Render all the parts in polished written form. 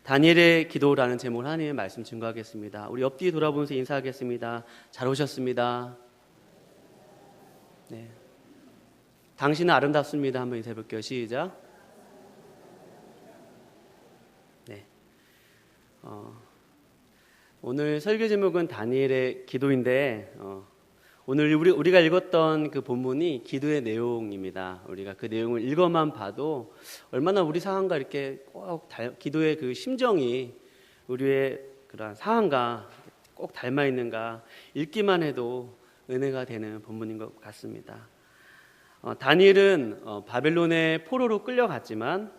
다니엘의 기도라는 제목으로 하나님의 말씀 증거하겠습니다. 우리 옆뒤 돌아보면서 인사하겠습니다. 잘 오셨습니다. 네. 당신은 아름답습니다. 한번 인사해볼게요. 시작. 네. 오늘 설교 제목은 다니엘의 기도인데 오늘 우리가 읽었던 그 본문이 기도의 내용입니다. 우리가 그 내용을 읽어만 봐도 얼마나 우리 상황과 이렇게 꼭 기도의 그 심정이 우리의 그런 상황과 꼭 닮아 있는가 읽기만 해도 은혜가 되는 본문인 것 같습니다. 다니엘은 바벨론의 포로로 끌려갔지만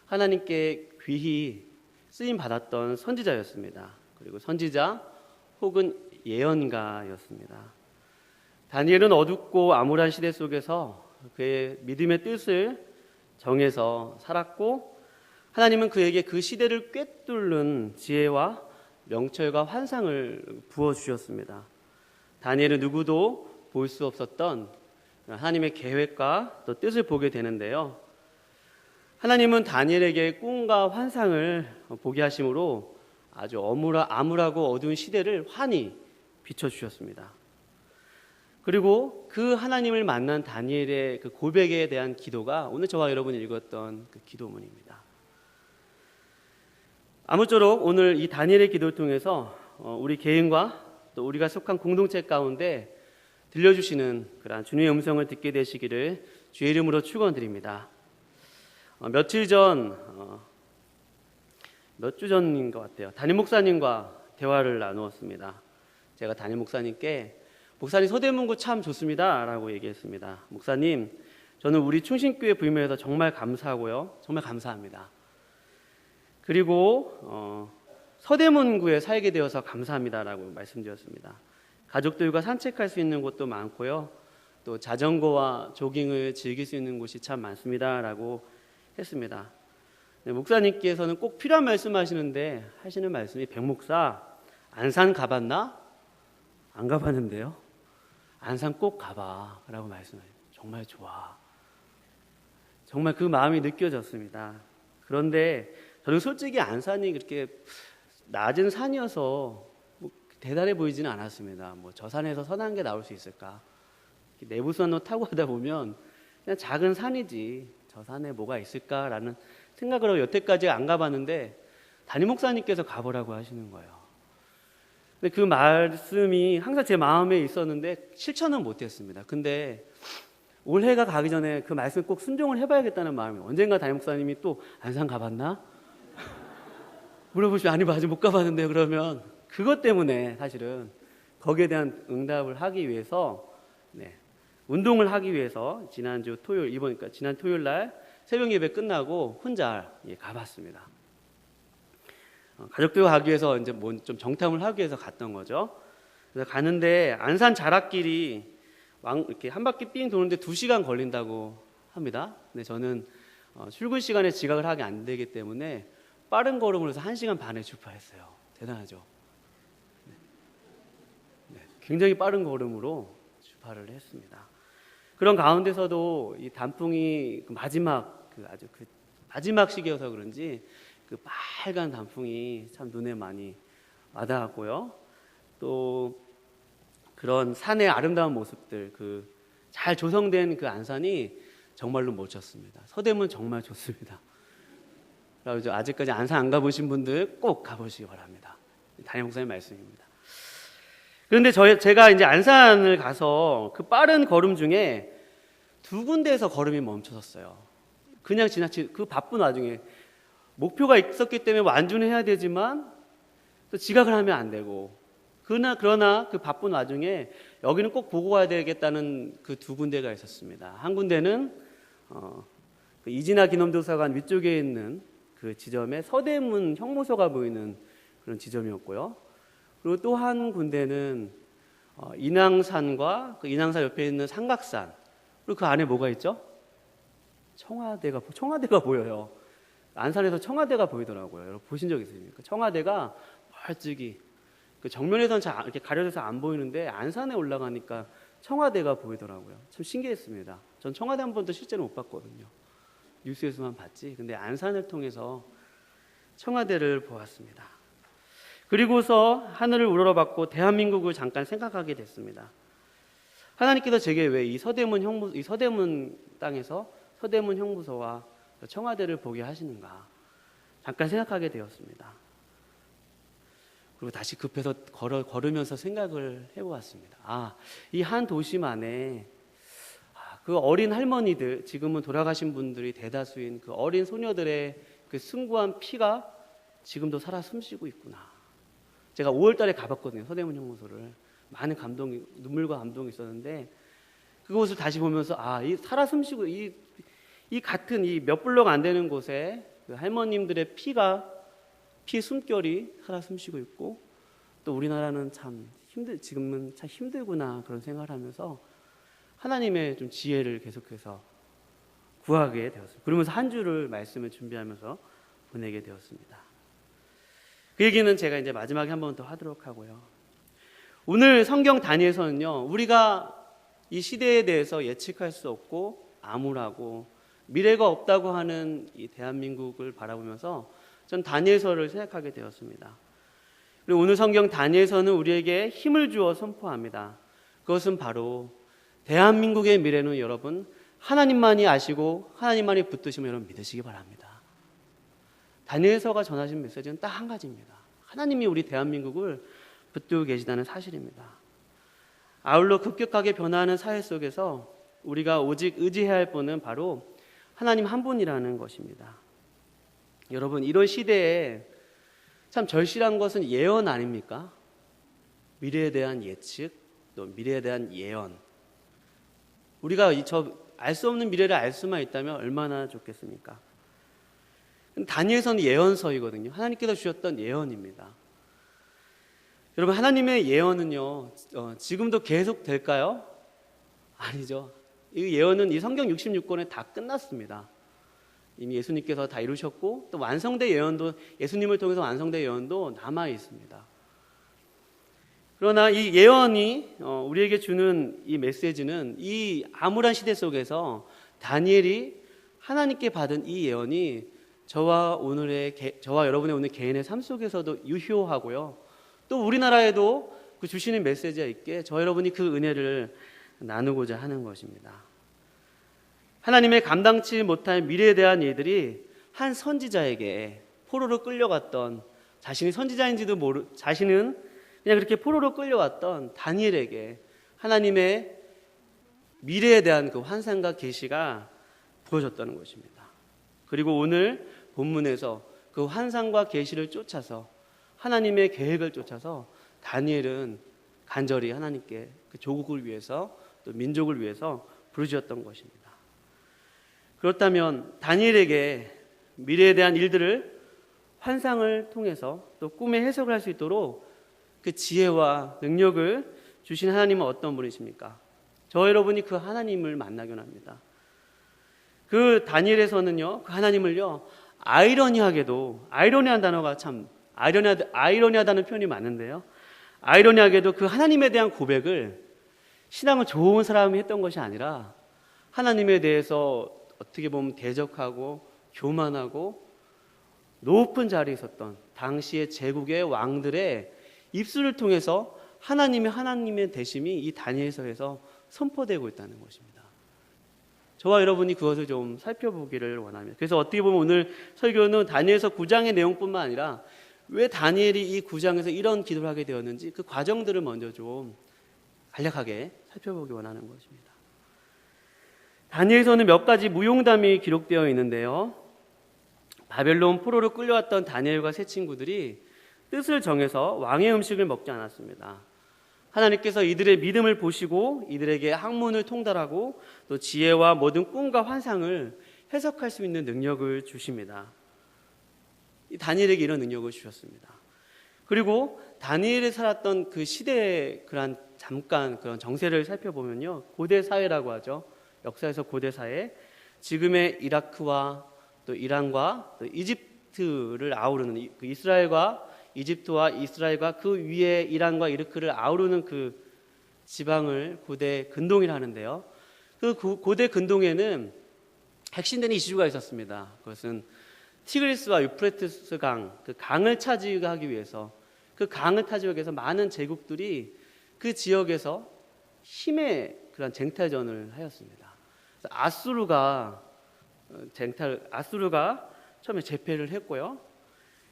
하나님께 귀히 쓰임 받았던 선지자였습니다. 그리고 선지자 혹은 예언가였습니다. 다니엘은 어둡고 암울한 시대 속에서 그의 믿음의 뜻을 정해서 살았고 하나님은 그에게 그 시대를 꿰뚫는 지혜와 명철과 환상을 부어주셨습니다. 다니엘은 누구도 볼 수 없었던 하나님의 계획과 또 뜻을 보게 되는데요. 하나님은 다니엘에게 꿈과 환상을 보게 하심으로 아주 암울하고 어두운 시대를 환히 비춰주셨습니다. 그리고 그 하나님을 만난 다니엘의 그 고백에 대한 기도가 오늘 저와 여러분이 읽었던 그 기도문입니다. 아무쪼록 오늘 이 다니엘의 기도를 통해서 우리 개인과 또 우리가 속한 공동체 가운데 들려주시는 그런 주님의 음성을 듣게 되시기를 주의 이름으로 축원드립니다. 며칠 전, 몇 주 전인 것 같아요. 담임 목사님과 대화를 나누었습니다. 제가 담임 목사님께 목사님 서대문구 참 좋습니다 라고 얘기했습니다. 목사님, 저는 우리 충신교회 부임해서 정말 감사하고요. 정말 감사합니다. 그리고 서대문구에 살게 되어서 감사합니다 라고 말씀드렸습니다. 가족들과 산책할 수 있는 곳도 많고요. 또 자전거와 조깅을 즐길 수 있는 곳이 참 많습니다 라고 했습니다. 네, 목사님께서는 꼭 필요한 말씀 하시는데 하시는 말씀이 백목사 안산 가봤나? 안 가봤는데요. 안산 꼭 가봐 라고 말씀하세요. 정말 좋아. 정말 그 마음이 느껴졌습니다. 그런데 저는 솔직히 안산이 그렇게 낮은 산이어서 뭐 대단해 보이지는 않았습니다. 뭐 저 산에서 선한 게 나올 수 있을까? 내부선로 타고 가다 보면 그냥 작은 산이지 저 산에 뭐가 있을까라는 생각을 하고 여태까지 안 가봤는데 담임 목사님께서 가보라고 하시는 거예요. 근데 그 말씀이 항상 제 마음에 있었는데 실천은 못했습니다. 근데 올해가 가기 전에 그 말씀 꼭 순종을 해봐야겠다는 마음이 언젠가 담임 목사님이 또 안산 가봤나? 물어보시면 아니 아직 못 가봤는데 그러면 그것 때문에 사실은 거기에 대한 응답을 하기 위해서 운동을 하기 위해서 지난 토요일 날 새벽 예배 끝나고 혼자 가봤습니다. 가족들과 가기 위해서 이제 좀 정탐을 하기 위해서 갔던 거죠. 그래서 가는데 안산 자락길이 이렇게 한 바퀴 삥 도는데 2시간 걸린다고 합니다. 근데 저는 출근 시간에 지각을 하게 안 되기 때문에 빠른 걸음으로 해서 1시간 반에 출발했어요. 대단하죠. 굉장히 빠른 걸음으로 출발을 했습니다. 그런 가운데서도 이 단풍이 마지막 마지막 시기여서 그런지 그 빨간 단풍이 참 눈에 많이 와닿았고요. 또 그런 산의 아름다운 모습들, 그 잘 조성된 그 안산이 정말로 멋졌습니다. 서대문 정말 좋습니다. 그래서 아직까지 안산 안 가보신 분들 꼭 가보시기 바랍니다. 담임 목사님 말씀입니다. 그런데 제가 이제 안산을 가서 그 빠른 걸음 중에 2군데에서 걸음이 멈춰섰어요. 그냥 그 바쁜 와중에 목표가 있었기 때문에 완주는 해야 되지만 또 지각을 하면 안 되고 그러나 그 바쁜 와중에 여기는 꼭 보고 가야 되겠다는 그 2군데가 있었습니다. 한 군데는 그 이진아 기념도서관 위쪽에 있는 그 지점에 서대문 형무소가 보이는 그런 지점이었고요. 그리고 또 한 군데는 인왕산과 그 인왕산 옆에 있는 삼각산, 그리고 그 안에 뭐가 있죠? 청와대가 보여요. 안산에서 청와대가 보이더라고요. 여러분 보신 적 있으십니까? 청와대가 멀찍이 그 정면에서는 잘 이렇게 가려져서 안 보이는데 안산에 올라가니까 청와대가 보이더라고요. 참 신기했습니다. 전 청와대 한 번도 실제로 못 봤거든요. 뉴스에서만 봤지. 근데 안산을 통해서 청와대를 보았습니다. 그리고서 하늘을 우러러봤고 대한민국을 잠깐 생각하게 됐습니다. 하나님께서 제게 왜 이 서대문 땅에서 서대문 형무소와 청와대를 보게 하시는가 잠깐 생각하게 되었습니다. 그리고 다시 급해서 걸으면서 생각을 해보았습니다. 이 한 도시만에 그 어린 할머니들, 지금은 돌아가신 분들이 대다수인 그 어린 소녀들의 그 숭고한 피가 지금도 살아 숨쉬고 있구나. 제가 5월 달에 가봤거든요. 서대문 형무소를. 많은 눈물과 감동이 있었는데 그곳을 다시 보면서 이 살아 숨쉬고 이 같은 이 몇 블록 안 되는 곳에 그 할머님들의 피 숨결이 살아 숨쉬고 있고 또 우리나라는 지금은 참 힘들구나 그런 생각을 하면서 하나님의 좀 지혜를 계속해서 구하게 되었습니다. 그러면서 한 주를 말씀을 준비하면서 보내게 되었습니다. 그 얘기는 제가 이제 마지막에 한 번 더 하도록 하고요. 오늘 성경 단위에서는요, 우리가 이 시대에 대해서 예측할 수 없고 암울하고 미래가 없다고 하는 이 대한민국을 바라보면서 전 다니엘서를 생각하게 되었습니다. 그리고 오늘 성경 다니엘서는 우리에게 힘을 주어 선포합니다. 그것은 바로 대한민국의 미래는 여러분 하나님만이 아시고 하나님만이 붙드시면 여러분 믿으시기 바랍니다. 다니엘서가 전하신 메시지는 딱 한 가지입니다. 하나님이 우리 대한민국을 붙들고 계시다는 사실입니다. 아울러 급격하게 변화하는 사회 속에서 우리가 오직 의지해야 할 분은 바로 하나님 한 분이라는 것입니다. 여러분 이런 시대에 참 절실한 것은 예언 아닙니까? 미래에 대한 예측, 또 미래에 대한 예언. 우리가 알 수 없는 미래를 알 수만 있다면 얼마나 좋겠습니까? 다니엘서는 예언서이거든요. 하나님께서 주셨던 예언입니다. 여러분 하나님의 예언은요 지금도 계속 될까요? 아니죠. 이 예언은 이 성경 66권에 다 끝났습니다. 이미 예수님께서 다 이루셨고 또 완성된 예언도 예수님을 통해서 완성된 예언도 남아 있습니다. 그러나 이 예언이 우리에게 주는 이 메시지는 이 암울한 시대 속에서 다니엘이 하나님께 받은 이 예언이 저와 여러분의 오늘 개인의 삶 속에서도 유효하고요. 또 우리나라에도 그 주시는 메시지가 있게 저 여러분이 그 은혜를 나누고자 하는 것입니다. 하나님의 감당치 못할 미래에 대한 일들이 한 선지자에게 포로로 끌려갔던 자신이 선지자인지도 자신은 그냥 그렇게 포로로 끌려왔던 다니엘에게 하나님의 미래에 대한 그 환상과 계시가 보여졌다는 것입니다. 그리고 오늘 본문에서 그 환상과 계시를 쫓아서 하나님의 계획을 쫓아서 다니엘은 간절히 하나님께 그 조국을 위해서 또 민족을 위해서 부르짖었던 것입니다. 그렇다면 다니엘에게 미래에 대한 일들을 환상을 통해서 또 꿈의 해석을 할 수 있도록 그 지혜와 능력을 주신 하나님은 어떤 분이십니까? 저 여러분이 그 하나님을 만나곤 합니다. 그 다니엘에서는요, 그 하나님을요, 아이러니한 단어가 참 아이러니하다는 표현이 많은데요. 아이러니하게도 그 하나님에 대한 고백을 신앙을 좋은 사람이 했던 것이 아니라 하나님에 대해서 어떻게 보면 대적하고 교만하고 높은 자리에 있었던 당시의 제국의 왕들의 입술을 통해서 하나님의 대심이 이 다니엘서에서 선포되고 있다는 것입니다. 저와 여러분이 그것을 좀 살펴보기를 원합니다. 그래서 어떻게 보면 오늘 설교는 다니엘서 9장의 내용뿐만 아니라 왜 다니엘이 이 9장에서 이런 기도를 하게 되었는지 그 과정들을 먼저 좀 간략하게 살펴보기 원하는 것입니다. 다니엘서는 몇 가지 무용담이 기록되어 있는데요. 바벨론 포로로 끌려왔던 다니엘과 세 친구들이 뜻을 정해서 왕의 음식을 먹지 않았습니다. 하나님께서 이들의 믿음을 보시고 이들에게 학문을 통달하고 또 지혜와 모든 꿈과 환상을 해석할 수 있는 능력을 주십니다. 다니엘에게 이런 능력을 주셨습니다. 그리고 다니엘이 살았던 그 시대의 잠깐 그런 정세를 살펴보면요, 고대 사회라고 하죠. 역사에서 고대 사회, 지금의 이라크와 또 이란과 또 이집트를 아우르는 그 이집트와 이스라엘과 그 위에 이란과 이라크를 아우르는 그 지방을 고대 근동이라 하는데요. 그 고대 근동에는 핵심되는 이슈가 있었습니다. 그것은 티그리스와 유프레티스 강, 그 강을 차지하기 위해서, 그 강을 타지하기 위해서 많은 제국들이 그 지역에서 힘의 그런 쟁탈전을 하였습니다. 아수르가 처음에 제패를 했고요.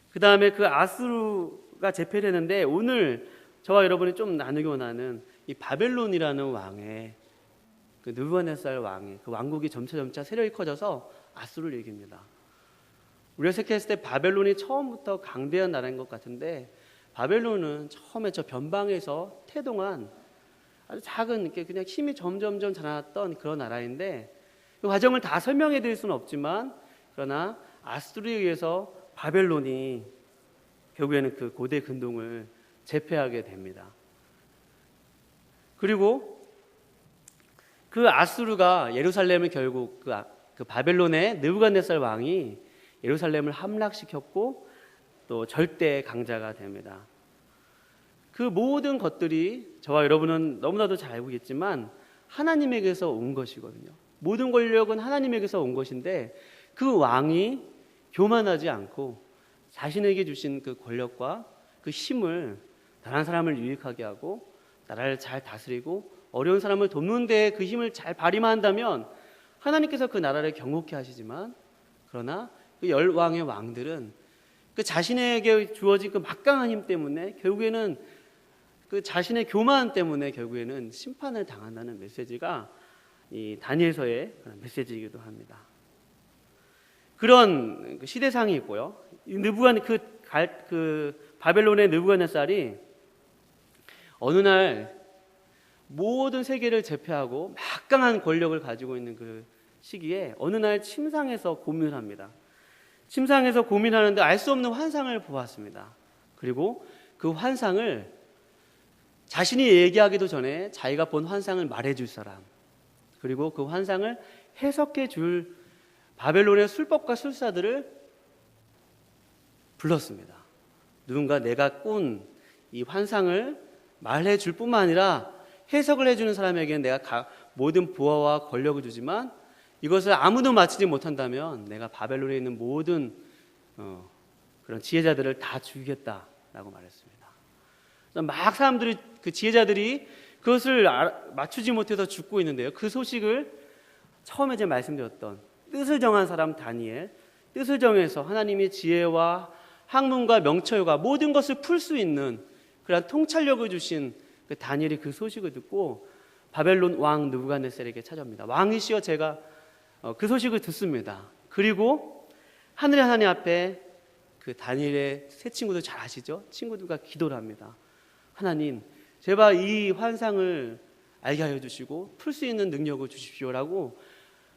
그 다음에 그 아수르가 제패를 했는데, 오늘 저와 여러분이 좀 나누기 원하는 이 바벨론이라는 왕의, 그 느부갓네살 왕의 그 왕국이 점차 세력이 커져서 아수르를 이깁니다. 우리가 생각했을 때 바벨론이 처음부터 강대한 나라인 것 같은데, 바벨론은 처음에 저 변방에서 태동한 아주 작은, 그냥 힘이 점점 자라났던 그런 나라인데, 그 과정을 다 설명해 드릴 수는 없지만, 그러나 아수르에 의해서 바벨론이 결국에는 그 고대 근동을 제패하게 됩니다. 그리고 그 아수르가 예루살렘을 결국 그 바벨론의 느부갓네살 왕이 예루살렘을 함락시켰고 또 절대 강자가 됩니다. 그 모든 것들이 저와 여러분은 너무나도 잘 알고 있지만 하나님에게서 온 것이거든요. 모든 권력은 하나님에게서 온 것인데, 그 왕이 교만하지 않고 자신에게 주신 그 권력과 그 힘을 다른 사람을 유익하게 하고 나라를 잘 다스리고 어려운 사람을 돕는 데 그 힘을 잘 발휘한다면 하나님께서 그 나라를 경고케 하시지만, 그러나 그 열 왕의 왕들은 그 자신에게 주어진 그 막강한 힘 때문에 결국에는 그 자신의 교만 때문에 결국에는 심판을 당한다는 메시지가 이 다니엘서의 메시지이기도 합니다. 그런 시대상이 있고요. 바벨론의 느부갓네살이 어느 날 모든 세계를 제패하고 막강한 권력을 가지고 있는 그 시기에 어느 날 침상에서 고민을 합니다. 침상에서 고민하는데 알 수 없는 환상을 보았습니다. 그리고 그 환상을 자신이 얘기하기도 전에 자기가 본 환상을 말해줄 사람, 그리고 그 환상을 해석해 줄 바벨론의 술법과 술사들을 불렀습니다. 누군가 내가 꾼 이 환상을 말해줄 뿐만 아니라 해석을 해주는 사람에게는 내가 모든 부하와 권력을 주지만, 이것을 아무도 맞히지 못한다면 내가 바벨론에 있는 모든 그런 지혜자들을 다 죽이겠다라고 말했습니다. 막 사람들이, 그 지혜자들이 그것을 맞추지 못해서 죽고 있는데요. 그 소식을 처음에 제가 말씀드렸던 뜻을 정한 사람 다니엘, 뜻을 정해서 하나님이 지혜와 학문과 명철과 모든 것을 풀 수 있는 그런 통찰력을 주신 그 다니엘이 그 소식을 듣고 바벨론 왕 느부갓네살에게 찾아옵니다. 왕이시여, 제가 그 소식을 듣습니다. 그리고 하늘의 하나님 앞에 그 다니엘의 세 친구들 잘 아시죠? 친구들과 기도를 합니다. 하나님, 제발 이 환상을 알게 하여 주시고 풀 수 있는 능력을 주십시오라고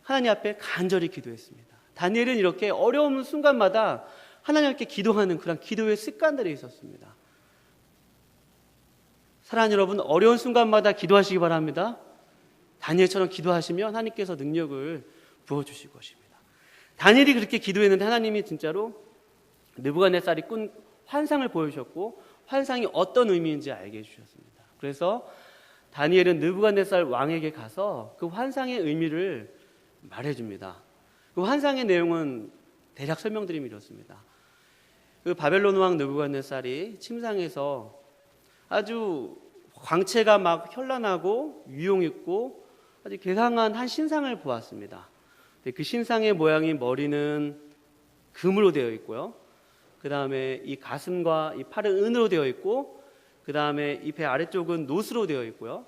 하나님 앞에 간절히 기도했습니다. 다니엘은 이렇게 어려운 순간마다 하나님께 기도하는 그런 기도의 습관들이 있었습니다. 사랑하는 여러분, 어려운 순간마다 기도하시기 바랍니다. 다니엘처럼 기도하시면 하나님께서 능력을 부어주실 것입니다. 다니엘이 그렇게 기도했는데 하나님이 진짜로 느부갓네살이 꾼 환상을 보여주셨고 환상이 어떤 의미인지 알게 해주셨습니다. 그래서 다니엘은 느부갓네살 왕에게 가서 그 환상의 의미를 말해줍니다. 그 환상의 내용은 대략 설명드리면 이렇습니다. 그 바벨론 왕 느부갓네살이 침상에서 아주 광채가 막 현란하고 유용 있고 아주 괴상한 한 신상을 보았습니다. 그 신상의 모양이 머리는 금으로 되어 있고요. 그 다음에 이 가슴과 이 팔은 은으로 되어 있고, 그 다음에 이 배 아래쪽은 노스로 되어 있고요.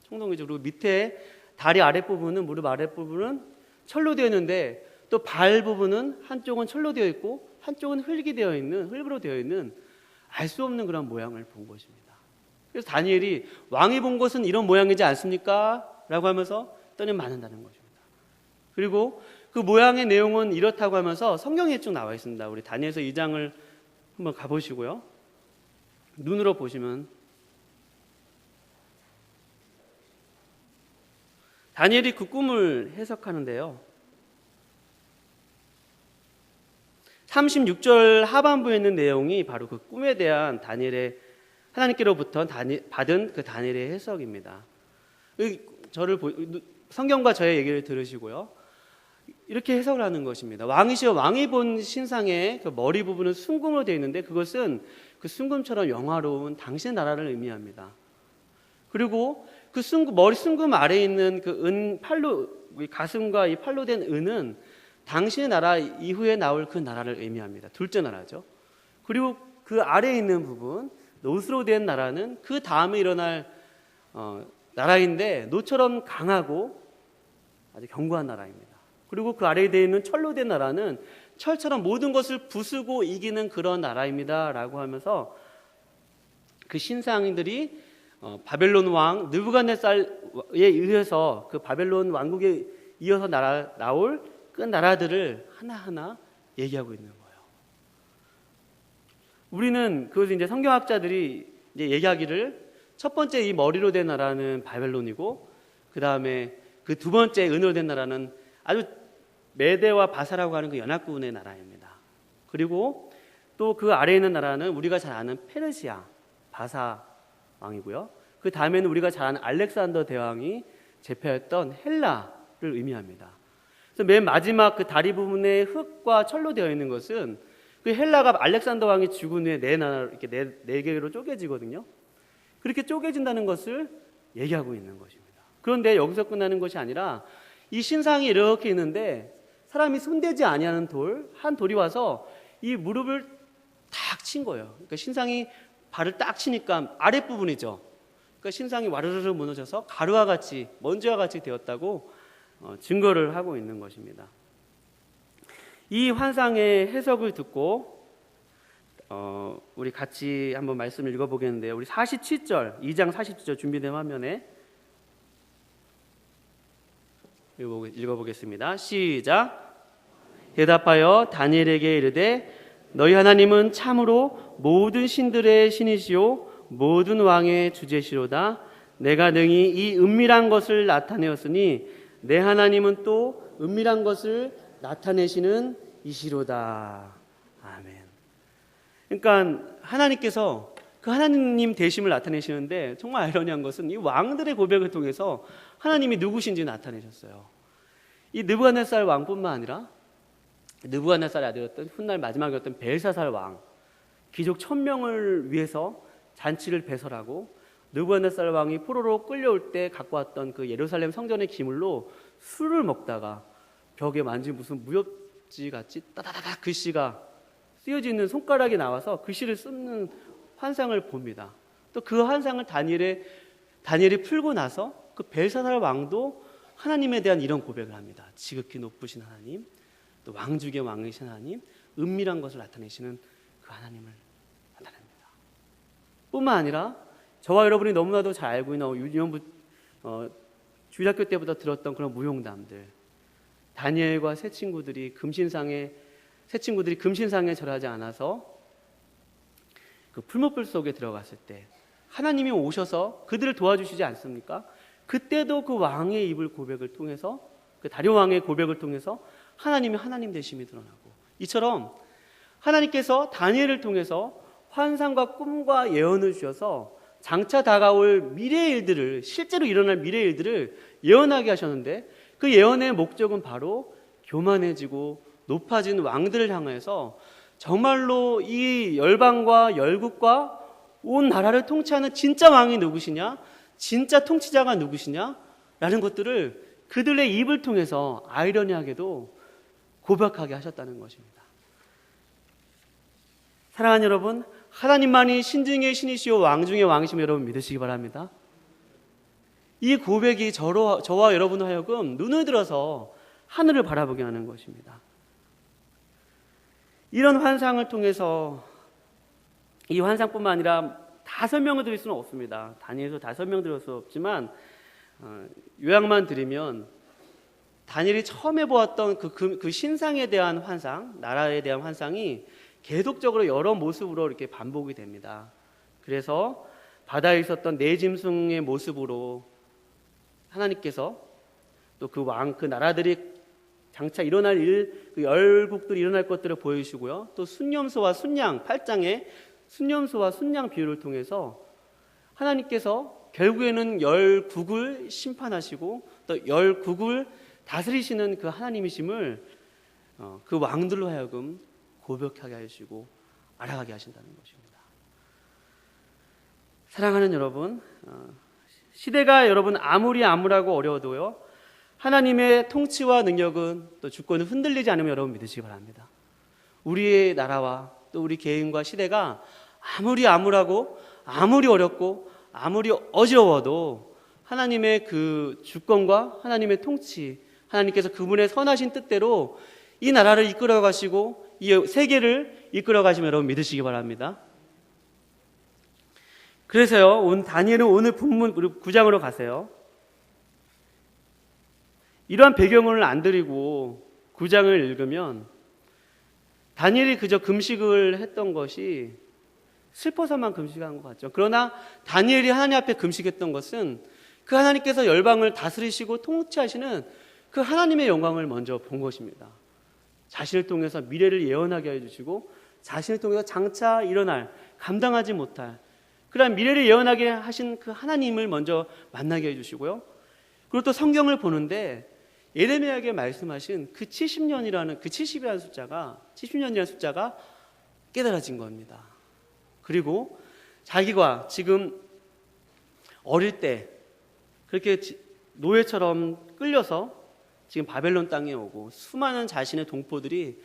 청동기적으로 밑에 다리 아랫부분은, 무릎 아랫부분은 철로 되어 있는데, 또 발 부분은 한쪽은 철로 되어 있고 한쪽은 흙으로 되어 있는 알 수 없는 그런 모양을 본 것입니다. 그래서 다니엘이 왕이 본 것은 이런 모양이지 않습니까? 라고 하면서 떠니 맞는다는 것입니다. 그리고 그 모양의 내용은 이렇다고 하면서 성경에 쭉 나와 있습니다. 우리 다니엘서 2장을 한번 가보시고요. 눈으로 보시면 다니엘이 그 꿈을 해석하는데요. 36절 하반부에 있는 내용이 바로 그 꿈에 대한 다니엘의 하나님께로부터 받은 그 다니엘의 해석입니다. 성경과 저의 얘기를 들으시고요. 이렇게 해석을 하는 것입니다. 왕이시여, 왕이 본 신상의 그 머리 부분은 순금으로 되어 있는데 그것은 그 순금처럼 영화로운 당신의 나라를 의미합니다. 그리고 그 머리 순금 아래에 있는 그 은 팔로, 가슴과 이 팔로 된 은은 당신의 나라 이후에 나올 그 나라를 의미합니다. 둘째 나라죠. 그리고 그 아래에 있는 부분, 노스로 된 나라는 그 다음에 일어날 나라인데 노처럼 강하고 아주 견고한 나라입니다. 그리고 그 아래에 있는 철로 된 나라는 철처럼 모든 것을 부수고 이기는 그런 나라입니다 라고 하면서 그 신상들이 바벨론 왕 느부갓네살에 의해서 그 바벨론 왕국에 이어서 나올 그 나라들을 하나하나 얘기하고 있는 거예요. 우리는 그것을 이제 성경학자들이 이제 얘기하기를 첫 번째 이 머리로 된 나라는 바벨론이고 그 다음에 그 두 번째 은으로 된 나라는 아주 메대와 바사라고 하는 그 연합군의 나라입니다. 그리고 또 그 아래에 있는 나라는 우리가 잘 아는 페르시아 바사 왕이고요. 그 다음에는 우리가 잘 아는 알렉산더 대왕이 제패했던 헬라를 의미합니다. 그래서 맨 마지막 그 다리 부분에 흙과 철로 되어 있는 것은 그 헬라가 알렉산더 왕이 죽은 후에 네 나라 이렇게 네 개로 쪼개지거든요. 그렇게 쪼개진다는 것을 얘기하고 있는 것입니다. 그런데 여기서 끝나는 것이 아니라 이 신상이 이렇게 있는데 사람이 손대지 아니하는 한 돌이 와서 이 무릎을 탁 친 거예요. 그러니까 신상이 발을 딱 치니까 아랫부분이죠. 그러니까 신상이 와르르르 무너져서 가루와 같이 먼지와 같이 되었다고 증거를 하고 있는 것입니다. 이 환상의 해석을 듣고 우리 같이 한번 말씀을 읽어보겠는데요. 우리 47절, 2장 47절 준비된 화면에 읽어보겠습니다. 시작. 대답하여 다니엘에게 이르되 너희 하나님은 참으로 모든 신들의 신이시요 모든 왕의 주제시로다. 내가 능히 이 은밀한 것을 나타내었으니 내 하나님은 또 은밀한 것을 나타내시는 이시로다. 아멘. 그러니까 하나님께서 그 하나님 되심을 나타내시는데 정말 아이러니한 것은 이 왕들의 고백을 통해서 하나님이 누구신지 나타내셨어요. 이 느부갓네살 왕뿐만 아니라 느부갓네살의 아들이었던 훗날 마지막이었던 벨사살 왕, 귀족 1000명을 위해서 잔치를 배설하고 느부갓네살 왕이 포로로 끌려올 때 갖고 왔던 그 예루살렘 성전의 기물로 술을 먹다가 벽에 만진 무슨 무협지 같이 따다다닥 글씨가 쓰여져 있는 손가락이 나와서 글씨를 쓰는 환상을 봅니다. 또 그 환상을 다니엘이 풀고 나서 그 벨사살 왕도 하나님에 대한 이런 고백을 합니다. 지극히 높으신 하나님, 또 왕중의 왕이신 하나님, 은밀한 것을 나타내시는 그 하나님을 나타냅니다. 뿐만 아니라 저와 여러분이 너무나도 잘 알고 있는 유년부 주일학교 때부터 들었던 그런 무용담들, 다니엘과 새 친구들이 금신상에 절하지 않아서 그 풀무불 속에 들어갔을 때 하나님이 오셔서 그들을 도와주시지 않습니까? 그때도 그 왕의 입을 고백을 통해서, 그 다리오 왕의 고백을 통해서 하나님이 하나님 되심이 드러나고, 이처럼 하나님께서 다니엘을 통해서 환상과 꿈과 예언을 주셔서 장차 다가올 미래의 일들을, 실제로 일어날 미래의 일들을 예언하게 하셨는데, 그 예언의 목적은 바로 교만해지고 높아진 왕들을 향해서 정말로 이 열방과 열국과 온 나라를 통치하는 진짜 왕이 누구시냐, 진짜 통치자가 누구시냐 라는 것들을 그들의 입을 통해서 아이러니하게도 고백하게 하셨다는 것입니다. 사랑하는 여러분, 하나님만이 신중의 신이시오 왕중의 왕이시며 여러분 믿으시기 바랍니다. 이 고백이 저와 여러분 하여금 눈을 들어서 하늘을 바라보게 하는 것입니다. 이런 환상을 통해서, 이 환상뿐만 아니라 다 설명을 드릴 수는 없습니다. 다니엘서 다 설명드릴 수 없지만 요약만 드리면, 다니엘이 처음에 보았던 그 신상에 대한 환상, 나라에 대한 환상이 계속적으로 여러 모습으로 이렇게 반복이 됩니다. 그래서 바다에 있었던 네 짐승의 모습으로 하나님께서 또 그 나라들이 장차 일어날 그 열국들이 일어날 것들을 보여주시고요. 또 순념소와 순양, 8장의 순념소와 순양 비유를 통해서 하나님께서 결국에는 열국을 심판하시고 또 열국을 다스리시는 그 하나님이심을 그 왕들로 하여금 고백하게 하시고 알아가게 하신다는 것입니다. 사랑하는 여러분, 시대가 여러분 아무리 암울하고 어려워도요, 하나님의 통치와 능력은 또 주권은 흔들리지 않으면 여러분 믿으시기 바랍니다. 우리의 나라와 또 우리 개인과 시대가 아무리 암울하고 아무리 어렵고 아무리 어지러워도 하나님의 그 주권과 하나님의 통치, 하나님께서 그분의 선하신 뜻대로 이 나라를 이끌어 가시고 이 세계를 이끌어 가시면 여러분 믿으시기 바랍니다. 그래서요, 다니엘은 오늘 본문 9장으로 가세요. 이러한 배경을 안 드리고 9장을 읽으면 다니엘이 그저 금식을 했던 것이 슬퍼서만 금식한 것 같죠. 그러나 다니엘이 하나님 앞에 금식했던 것은 그 하나님께서 열방을 다스리시고 통치하시는 그 하나님의 영광을 먼저 본 것입니다. 자신을 통해서 미래를 예언하게 해주시고 자신을 통해서 장차 일어날 감당하지 못할 그러한 미래를 예언하게 하신 그 하나님을 먼저 만나게 해주시고요. 그리고 또 성경을 보는데 예레미야에게 말씀하신 그 70년이라는 그 70이라는 숫자가 70년이라는 숫자가 깨달아진 겁니다. 그리고 자기가 지금 어릴 때 그렇게 노예처럼 끌려서 지금 바벨론 땅에 오고 수많은 자신의 동포들이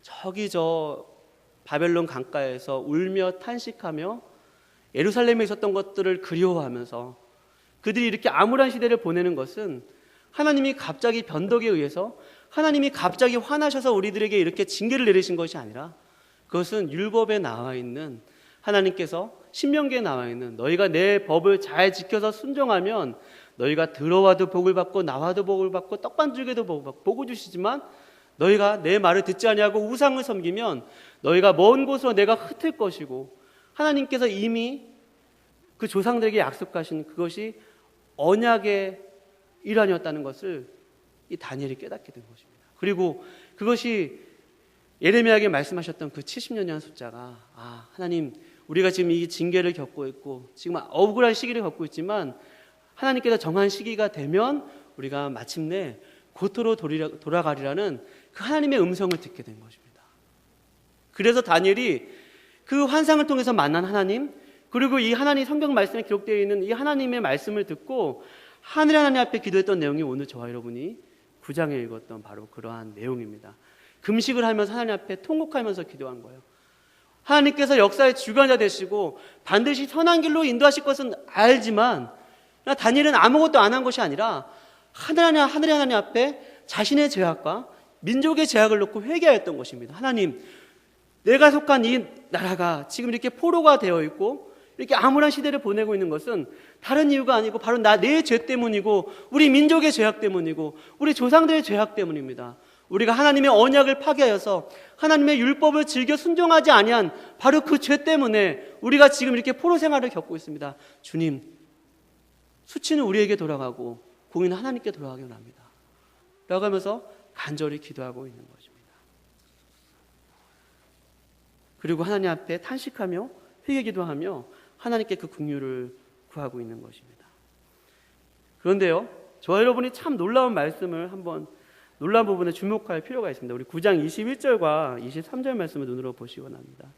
저기 저 바벨론 강가에서 울며 탄식하며 예루살렘에 있었던 것들을 그리워하면서 그들이 이렇게 암울한 시대를 보내는 것은 하나님이 갑자기 변덕에 의해서 하나님이 갑자기 화나셔서 우리들에게 이렇게 징계를 내리신 것이 아니라 그것은 율법에 나와 있는 하나님께서 신명기에 나와 있는 너희가 내 법을 잘 지켜서 순종하면 너희가 들어와도 복을 받고 나와도 복을 받고 떡반죽에도 복을 주시지만 너희가 내 말을 듣지 아니하고 우상을 섬기면 너희가 먼 곳으로 내가 흩을 것이고 하나님께서 이미 그 조상들에게 약속하신 그것이 언약의 일환이었다는 것을 이 다니엘이 깨닫게 된 것입니다. 그리고 그것이 예레미야에게 말씀하셨던 그 70년이라는 숫자가 하나님 우리가 지금 이 징계를 겪고 있고 지금 억울한 시기를 겪고 있지만 하나님께서 정한 시기가 되면 우리가 마침내 고토로 돌아가리라는 그 하나님의 음성을 듣게 된 것입니다. 그래서 다니엘이 그 환상을 통해서 만난 하나님 그리고 이 하나님 성경 말씀에 기록되어 있는 이 하나님의 말씀을 듣고 하늘 하나님 앞에 기도했던 내용이 오늘 저와 여러분이 9장에 읽었던 바로 그러한 내용입니다. 금식을 하면서 하나님 앞에 통곡하면서 기도한 거예요. 하나님께서 역사의 주관자 되시고 반드시 선한 길로 인도하실 것은 알지만 다니엘은 아무것도 안 한 것이 아니라 하늘의 하나님 앞에 자신의 죄악과 민족의 죄악을 놓고 회개하였던 것입니다. 하나님, 내가 속한 이 나라가 지금 이렇게 포로가 되어 있고 이렇게 암울한 시대를 보내고 있는 것은 다른 이유가 아니고 바로 내 죄 때문이고 우리 민족의 죄악 때문이고 우리 조상들의 죄악 때문입니다. 우리가 하나님의 언약을 파괴하여서 하나님의 율법을 즐겨 순종하지 아니한 바로 그 죄 때문에 우리가 지금 이렇게 포로 생활을 겪고 있습니다. 주님, 수치는 우리에게 돌아가고 공의는 하나님께 돌아가기 원합니다. 라고 하면서 간절히 기도하고 있는 것입니다. 그리고 하나님 앞에 탄식하며 회개 기도하며 하나님께 그 긍휼을 구하고 있는 것입니다. 그런데요, 저와 여러분이 참 놀라운 말씀을 한번 놀라운 부분에 주목할 필요가 있습니다. 우리 9장 21절과 23절 말씀을 눈으로 보시기 원합니다.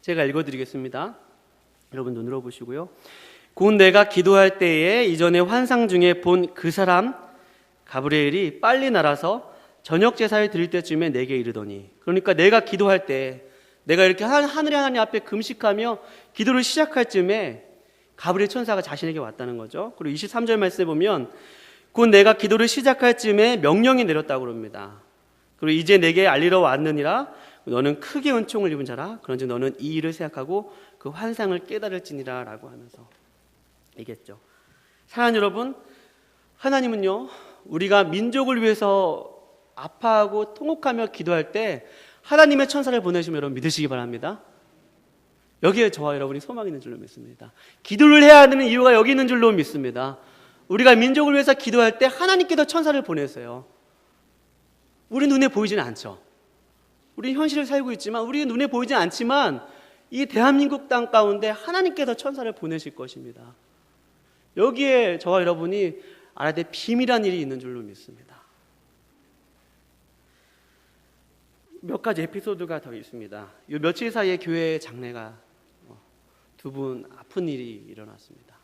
제가 읽어드리겠습니다. 여러분 눈으로 보시고요. 곧 내가 기도할 때에 이전에 환상 중에 본 그 사람 가브리엘이 빨리 날아서 저녁 제사를 드릴 때쯤에 내게 이르더니, 그러니까 내가 기도할 때 내가 이렇게 하늘의 하나님 앞에 금식하며 기도를 시작할 쯤에 가브리엘 천사가 자신에게 왔다는 거죠. 그리고 23절 말씀에 보면 곧 내가 기도를 시작할 쯤에 명령이 내렸다고 그럽니다. 그리고 이제 내게 알리러 왔느니라. 너는 크게 은총을 입은 자라. 그런즉 너는 이 일을 생각하고 그 환상을 깨달을지니라 라고 하면서 얘기했죠. 사랑하는 여러분, 하나님은요, 우리가 민족을 위해서 아파하고 통곡하며 기도할 때 하나님의 천사를 보내시면 여러분 믿으시기 바랍니다. 여기에 저와 여러분이 소망이 있는 줄로 믿습니다. 기도를 해야 하는 이유가 여기 있는 줄로 믿습니다. 우리가 민족을 위해서 기도할 때 하나님께서 천사를 보내세요. 우리 눈에 보이지는 않죠. 우리는 현실을 살고 있지만 우리 눈에 보이지는 않지만 이 대한민국 땅 가운데 하나님께서 천사를 보내실 것입니다. 여기에 저와 여러분이 알아야 될 비밀한 일이 있는 줄로 믿습니다. 몇 가지 에피소드가 더 있습니다. 이 며칠 사이에 교회 장례가 두 분 아픈 일이 일어났습니다.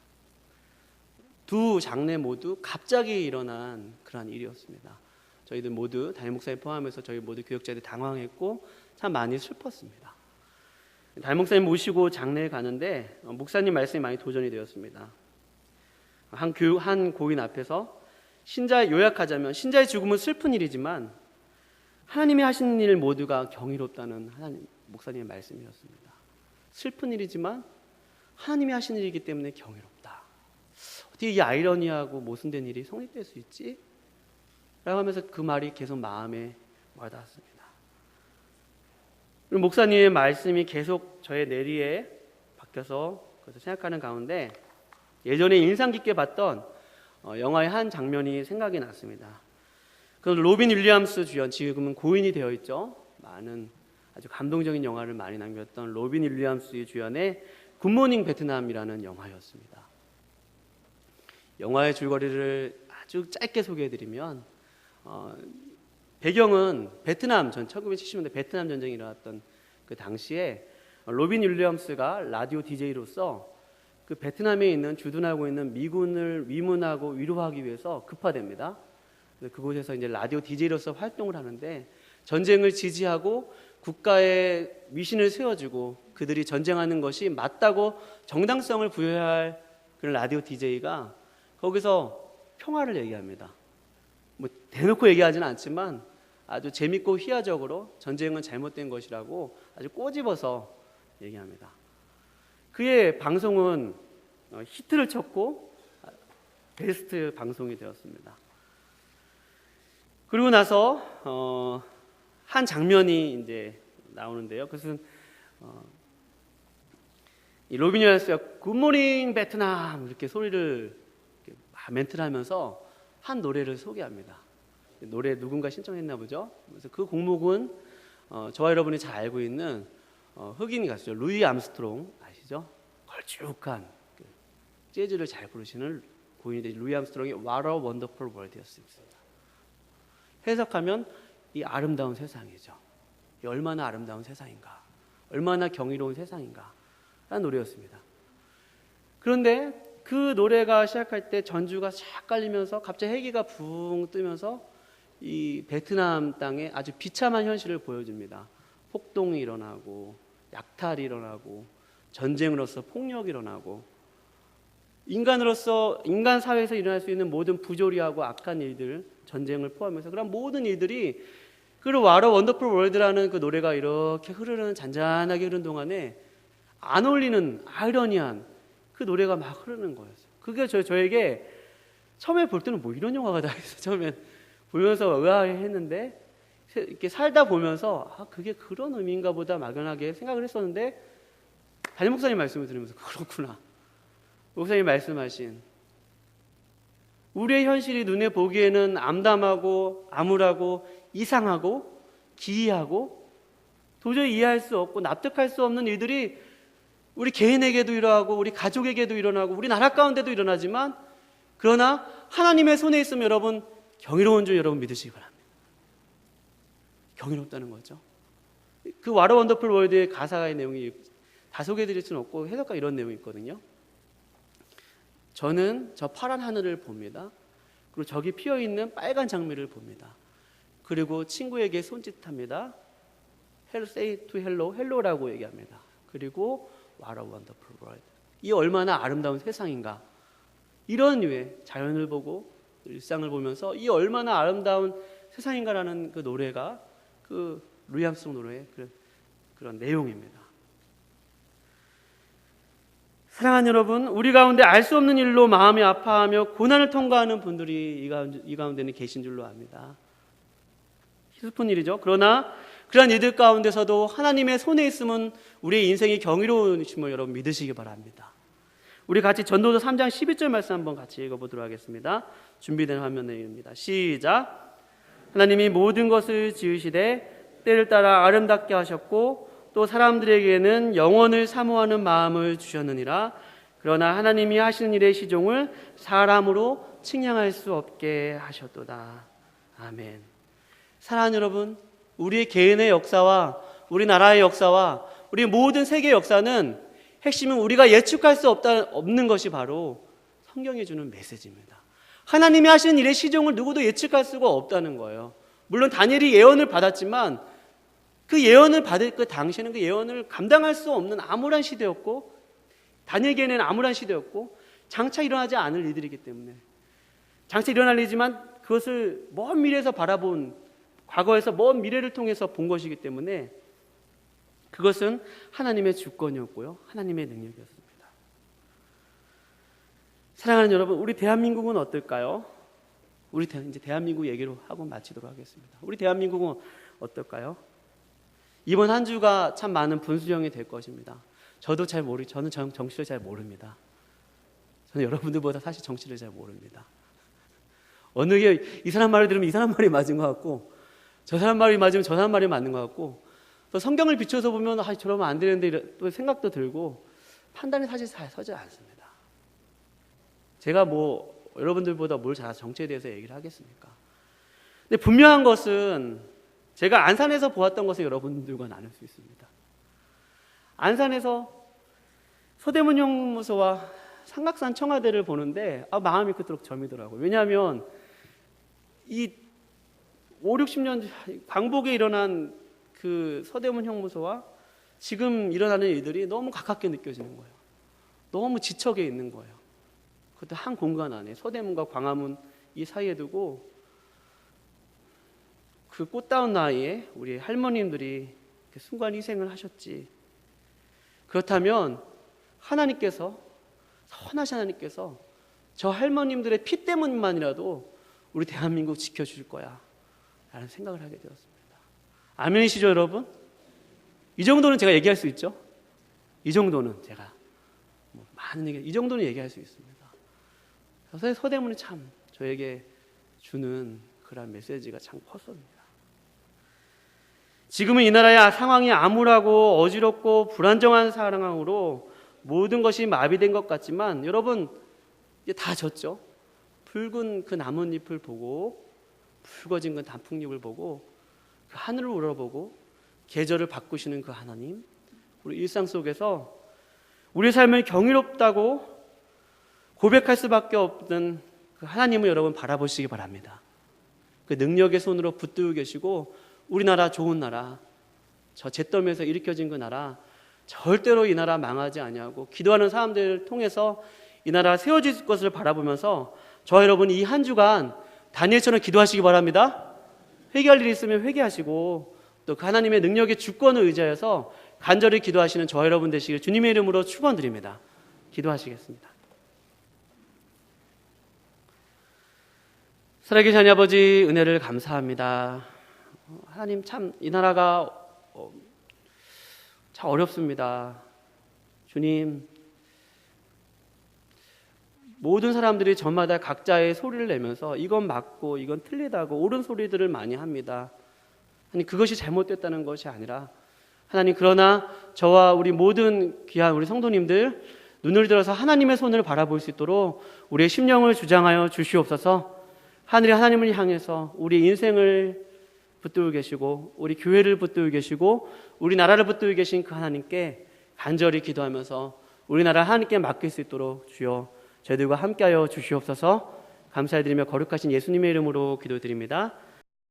두 장례 모두 갑자기 일어난 그러한 일이었습니다. 저희들 모두 담임 목사님 포함해서 저희 모두 교역자들이 당황했고 참 많이 슬펐습니다. 담임 목사님 모시고 장례에 가는데 목사님 말씀이 많이 도전이 되었습니다. 한 고인 앞에서 요약하자면 신자의 죽음은 슬픈 일이지만 하나님이 하시는 일 모두가 경이롭다는 목사님의 말씀이었습니다. 슬픈 일이지만 하나님이 하시는 일이기 때문에 경이롭다. 어떻게 이 아이러니하고 모순된 일이 성립될 수 있지? 라고 하면서 그 말이 계속 마음에 와닿았습니다. 그리고 목사님의 말씀이 계속 저의 뇌리에 박혀서 그래서 생각하는 가운데 예전에 인상 깊게 봤던 영화의 한 장면이 생각이 났습니다. 그 로빈 윌리엄스 주연, 지금은 고인이 되어 있죠. 많은 아주 감동적인 영화를 많이 남겼던 로빈 윌리엄스 주연의 굿모닝 베트남이라는 영화였습니다. 영화의 줄거리를 아주 짧게 소개해드리면 배경은 베트남 1970년대 베트남 전쟁이 일어났던 그 당시에 로빈 윌리엄스가 라디오 DJ로서 그 베트남에 있는 주둔하고 있는 미군을 위문하고 위로하기 위해서 급파됩니다. 그곳에서 이제 라디오 DJ로서 활동을 하는데 전쟁을 지지하고 국가의 위신을 세워주고 그들이 전쟁하는 것이 맞다고 정당성을 부여해야 할 그런 라디오 DJ가 거기서 평화를 얘기합니다. 뭐 대놓고 얘기하지는 않지만 아주 재밌고 희화적으로 전쟁은 잘못된 것이라고 아주 꼬집어서 얘기합니다. 그의 방송은 히트를 쳤고 베스트 방송이 되었습니다. 그리고 나서 한 장면이 이제 나오는데요. 그것은 이 로빈 윌리엄스가 굿모닝 베트남 이렇게 소리를 이렇게 멘트를 하면서 한 노래를 소개합니다. 노래 누군가 신청했나 보죠. 그래서 그 곡목은 저와 여러분이 잘 알고 있는 흑인 가수죠. 루이 암스트롱 아시죠? 걸쭉한 재즈를 잘 부르시는 고인이 된 루이 암스트롱의 What a Wonderful World였습니다. 해석하면 이 아름다운 세상이죠. 이 얼마나 아름다운 세상인가, 얼마나 경이로운 세상인가 라는 노래였습니다. 그런데 그 노래가 시작할 때 전주가 쫙 깔리면서 갑자기 헬기가 붕 뜨면서 이 베트남 땅에 아주 비참한 현실을 보여줍니다. 폭동이 일어나고 약탈이 일어나고 전쟁으로서 폭력이 일어나고 인간 사회에서 일어날 수 있는 모든 부조리하고 악한 일들, 전쟁을 포함해서 그런 모든 일들이 그 What a Wonderful World라는 그 노래가 이렇게 잔잔하게 흐르는 동안에 안 어울리는 아이러니한 그 노래가 막 흐르는 거였어요. 그게 저에게 처음에 볼 때는 뭐 이런 영화가 다 있어. 처음에 보면서 의아해했는데 이렇게 살다 보면서 그게 그런 의미인가 보다 막연하게 생각을 했었는데 담임 목사님 말씀을 들으면서 그렇구나. 목사님이 말씀하신 우리의 현실이 눈에 보기에는 암담하고 암울하고 이상하고 기이하고 도저히 이해할 수 없고 납득할 수 없는 일들이 우리 개인에게도 일어나고 우리 가족에게도 일어나고 우리 나라 가운데도 일어나지만 그러나 하나님의 손에 있으면 여러분 경이로운 줄 여러분 믿으시기 바랍니다. 경이롭다는 거죠. 그 What a Wonderful World의 가사의 내용이 다 소개해드릴 수는 없고 해석가 이런 내용이 있거든요. 저는 저 파란 하늘을 봅니다. 그리고 저기 피어있는 빨간 장미를 봅니다. 그리고 친구에게 손짓합니다. Say to hello, hello라고 얘기합니다. 그리고 What a wonderful world. 이 얼마나 아름다운 세상인가. 이런 류의 자연을 보고 일상을 보면서 이 얼마나 아름다운 세상인가라는 그 노래가 그 루이 암스트롱 노래의 그런 내용입니다. 사랑하는 여러분, 우리 가운데 알 수 없는 일로 마음이 아파하며 고난을 통과하는 분들이 이 가운데는 계신 줄로 압니다. 슬픈 일이죠. 그러나 그런 이들 가운데서도 하나님의 손에 있으면 우리의 인생이 경이로우심을 여러분 믿으시기 바랍니다. 우리 같이 전도서 3장 12절 말씀 한번 같이 읽어보도록 하겠습니다. 준비된 화면입니다. 시작. 하나님이 모든 것을 지으시되 때를 따라 아름답게 하셨고 또 사람들에게는 영원을 사모하는 마음을 주셨느니라. 그러나 하나님이 하시는 일의 시종을 사람으로 측량할 수 없게 하셨도다. 아멘. 사랑하는 여러분, 우리 개인의 역사와 우리나라의 역사와 우리 모든 세계의 역사는 핵심은 우리가 예측할 수 없는 것이 바로 성경이 주는 메시지입니다. 하나님이 하시는 일의 시종을 누구도 예측할 수가 없다는 거예요. 물론 다니엘이 예언을 받았지만 그 예언을 받을 그 당시에는 그 예언을 감당할 수 없는 암울한 시대였고, 다니엘에게는 암울한 시대였고, 장차 일어나지 않을 일들이기 때문에, 장차 일어날 일이지만 그것을 먼 미래에서 바라본, 과거에서 먼 미래를 통해서 본 것이기 때문에 그것은 하나님의 주권이었고요, 하나님의 능력이었습니다. 사랑하는 여러분, 우리 대한민국은 어떨까요? 이제 대한민국 얘기로 하고 마치도록 하겠습니다. 우리 대한민국은 어떨까요? 이번 한 주가 참 많은 분수령이 될 것입니다. 저는 정치를 잘 모릅니다. 저는 여러분들보다 사실 정치를 잘 모릅니다. 어느 게 이 사람 말을 들으면 이 사람 말이 맞은 것 같고, 저 사람 말이 맞으면 저 사람 말이 맞는 것 같고, 또 성경을 비춰서 보면 저러면 안 되는데 또 생각도 들고, 판단이 사실 잘 서지 않습니다. 제가 여러분들보다 뭘 잘해서 정치에 대해서 얘기를 하겠습니까? 근데 분명한 것은 제가 안산에서 보았던 것을 여러분들과 나눌 수 있습니다. 안산에서 서대문 형무소와 삼각산 청와대를 보는데 마음이 그토록 저미더라고요. 왜냐하면 이 5, 60년 광복에 일어난 그 서대문 형무소와 지금 일어나는 일들이 너무 가깝게 느껴지는 거예요. 너무 지척에 있는 거예요. 그것도 한 공간 안에 서대문과 광화문 이 사이에 두고 그 꽃다운 나이에 우리 할머님들이 순간 희생을 하셨지. 그렇다면 하나님께서, 선하신 하나님께서 저 할머님들의 피 때문만이라도 우리 대한민국 지켜줄 거야 라는 생각을 하게 되었습니다. 아멘이시죠 여러분? 이 정도는 제가 얘기할 수 있죠? 이 정도는 제가 많은 얘기, 이 정도는 얘기할 수 있습니다. 그래서 서대문이 참 저에게 주는 그런 메시지가 참 컸습니다. 지금은 이 나라의 상황이 암울하고 어지럽고 불안정한 상황으로 모든 것이 마비된 것 같지만 여러분 이제 다 졌죠. 붉은 그 나뭇잎을 보고, 붉어진 그 단풍잎을 보고, 그 하늘을 우러보고 계절을 바꾸시는 그 하나님, 우리 일상 속에서 우리 삶을 경이롭다고 고백할 수밖에 없는 그 하나님을 여러분 바라보시기 바랍니다. 그 능력의 손으로 붙들고 계시고, 우리나라 좋은 나라, 저 잿더미에서 일으켜진 그 나라, 절대로 이 나라 망하지 아니하고 기도하는 사람들을 통해서 이 나라 세워질 것을 바라보면서 저와 여러분 이 한 주간 다니엘처럼 기도하시기 바랍니다. 회개할 일이 있으면 회개하시고, 또 그 하나님의 능력의 주권을 의지하여서 간절히 기도하시는 저와 여러분 되시길 주님의 이름으로 축원드립니다. 기도하시겠습니다. 살아계신 하나님 아버지, 은혜를 감사합니다. 하나님, 참 이 나라가 참 어렵습니다. 주님, 모든 사람들이 저마다 각자의 소리를 내면서 이건 맞고 이건 틀리다고 옳은 소리들을 많이 합니다. 하나님, 그것이 잘못됐다는 것이 아니라 하나님, 그러나 저와 우리 모든 귀한 우리 성도님들 눈을 들어서 하나님의 손을 바라볼 수 있도록 우리의 심령을 주장하여 주시옵소서. 하늘의 하나님을 향해서 우리 인생을 붙들고 계시고, 우리 교회를 붙들고 계시고, 우리 나라를 붙들고 계신 그 하나님께 간절히 기도하면서 우리나라 하나님께 맡길 수 있도록 주여 저희들과 함께하여 주시옵소서. 감사드리며 거룩하신 예수님의 이름으로 기도드립니다.